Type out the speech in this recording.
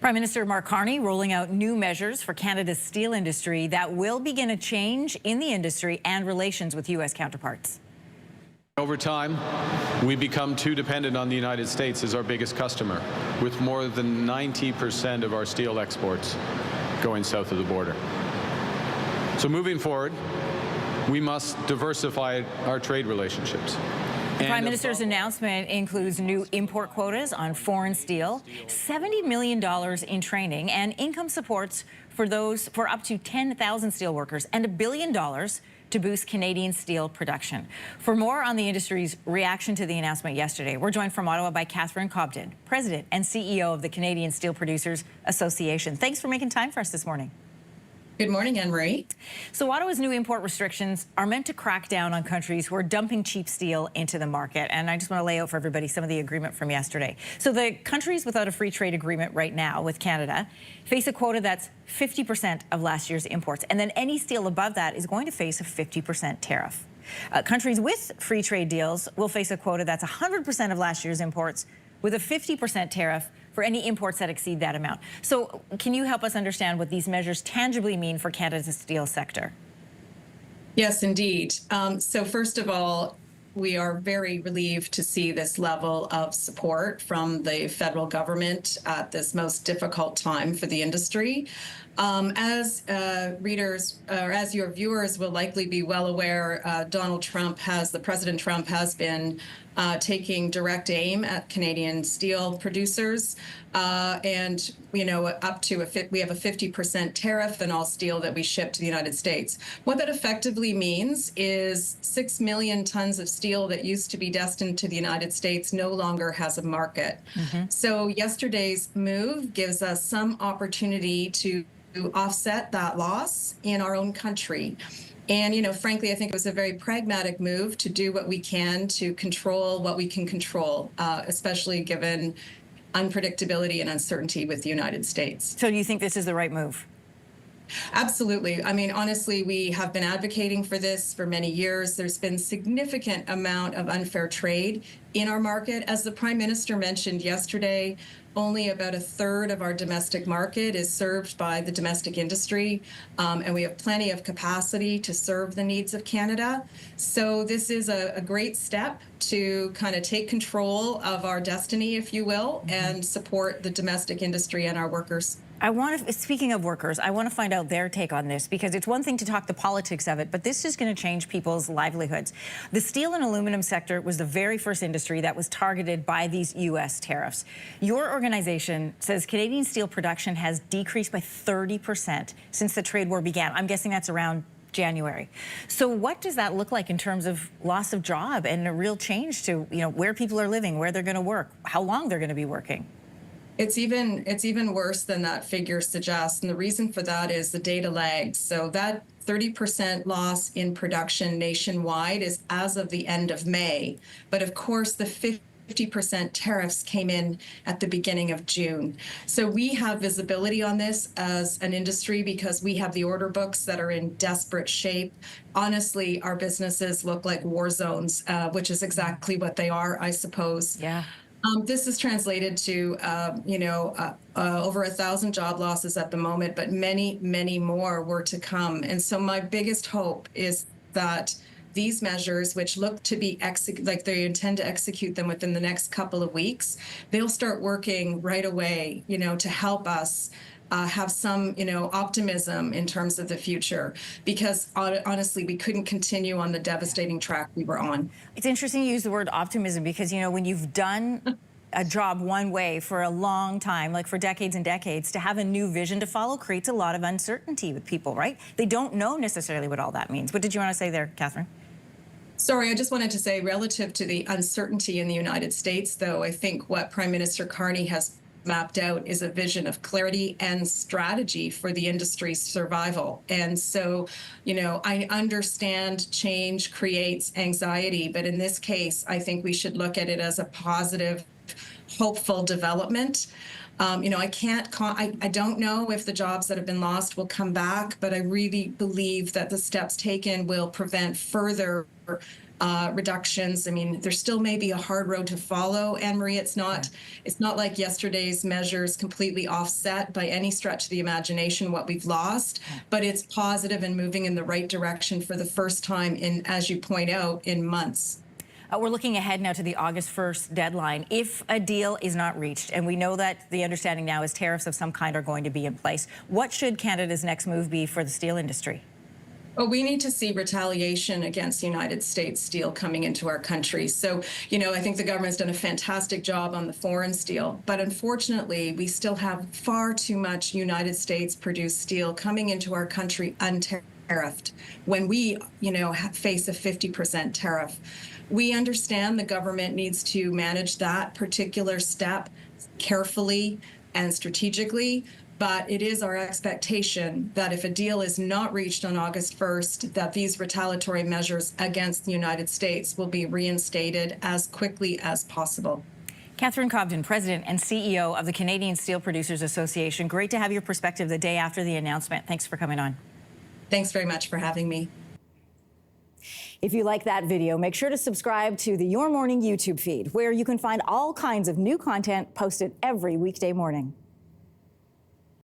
Prime Minister Mark Carney rolling out new measures for Canada's steel industry that will begin a change in the industry and relations with U.S. counterparts. Over time, we become too dependent on the United States as our biggest customer, with more than 90% of our steel exports going south of the border. So moving forward, we must diversify our trade relationships. The Prime Minister's announcement includes new import quotas on foreign steel, $70 million in training, and income supports for up to 10,000 steelworkers, and $1 billion to boost Canadian steel production. For more on the industry's reaction to the announcement yesterday, we're joined from Ottawa by Catherine Cobden, President and CEO of the Canadian Steel Producers Association. Thanks for making time for us this morning. Good morning, Anne-Marie. So Ottawa's new import restrictions are meant to crack down on countries who are dumping cheap steel into the market. And I just want to lay out for everybody some of the agreement from yesterday. So the countries without a free trade agreement right now with Canada face a quota that's 50% of last year's imports. And then any steel above that is going to face a 50% tariff. Countries with free trade deals will face a quota that's 100% of last year's imports with a 50% tariff for any imports that exceed that amount. So can you help us understand what these measures tangibly mean for Canada's steel sector? Yes, indeed. So first of all, we are very relieved to see this level of support from the federal government at this most difficult time for the industry. As readers, or as your viewers will likely be well aware, President Trump has been taking direct aim at Canadian steel producers, and we have a 50% tariff on all steel that we ship to the United States. What that effectively means is 6 million tons of steel that used to be destined to the United States no longer has a market. So yesterday's move gives us some opportunity to offset that loss in our own country. And, frankly, I think it was a very pragmatic move to do what we can to control what we can control, especially given unpredictability and uncertainty with the United States. So do you think this is the right move? Absolutely. I mean, honestly, we have been advocating for this for many years. There's been significant amount of unfair trade in our market. As the Prime Minister mentioned yesterday, only about a third of our domestic market is served by the domestic industry, and we have plenty of capacity to serve the needs of Canada. So this is a great step to kind of take control of our destiny, if you will, and support the domestic industry and our workers. Speaking of workers, I want to find out their take on this, because it's one thing to talk the politics of it, but this is going to change people's livelihoods. The steel and aluminum sector was the very first industry that was targeted by these U.S. tariffs. Your organization says Canadian steel production has decreased by 30% since the trade war began. I'm guessing that's around January. So what does that look like in terms of loss of job and a real change to, where people are living, where they're going to work, how long they're going to be working? It's even worse than that figure suggests, and the reason for that is the data lags. So that 30% loss in production nationwide is as of the end of May, but of course the 50% tariffs came in at the beginning of June. So we have visibility on this as an industry because we have the order books that are in desperate shape. Honestly, our businesses look like war zones, which is exactly what they are, I suppose. Yeah. This is translated to, over 1,000 job losses at the moment, but many, many more were to come. And so my biggest hope is that these measures, which look to be like they intend to execute them within the next couple of weeks, they'll start working right away, to help us have some, optimism in terms of the future, because honestly, we couldn't continue on the devastating track we were on. It's interesting you use the word optimism, because, when you've done a job one way for a long time, like for decades and decades, to have a new vision to follow creates a lot of uncertainty with people, right? They don't know necessarily what all that means. What did you want to say there, Catherine? Sorry, I just wanted to say, relative to the uncertainty in the United States, though, I think what Prime Minister Carney has mapped out is a vision of clarity and strategy for the industry's survival. And so, I understand change creates anxiety, but in this case, I think we should look at it as a positive, hopeful development. I don't know if the jobs that have been lost will come back, but I really believe that the steps taken will prevent further reductions. I mean, there still may be a hard road to follow, Anne-Marie. It's not like yesterday's measures completely offset by any stretch of the imagination what we've lost, but it's positive and moving in the right direction for the first time in, as you point out, in months. We're looking ahead now to the August 1st deadline. If a deal is not reached, and we know that the understanding now is tariffs of some kind are going to be in place, what should Canada's next move be for the steel industry? Well, we need to see retaliation against United States steel coming into our country. So, you know, I think the government's done a fantastic job on the foreign steel, but unfortunately, we still have far too much United States produced steel coming into our country untariffed when we, you know, face a 50% tariff. We understand the government needs to manage that particular step carefully and strategically, but it is our expectation that if a deal is not reached on August 1st, that these retaliatory measures against the United States will be reinstated as quickly as possible. Catherine Cobden, President and CEO of the Canadian Steel Producers Association. Great to have your perspective the day after the announcement. Thanks for coming on. Thanks very much for having me. If you like that video, make sure to subscribe to the Your Morning YouTube feed, where you can find all kinds of new content posted every weekday morning.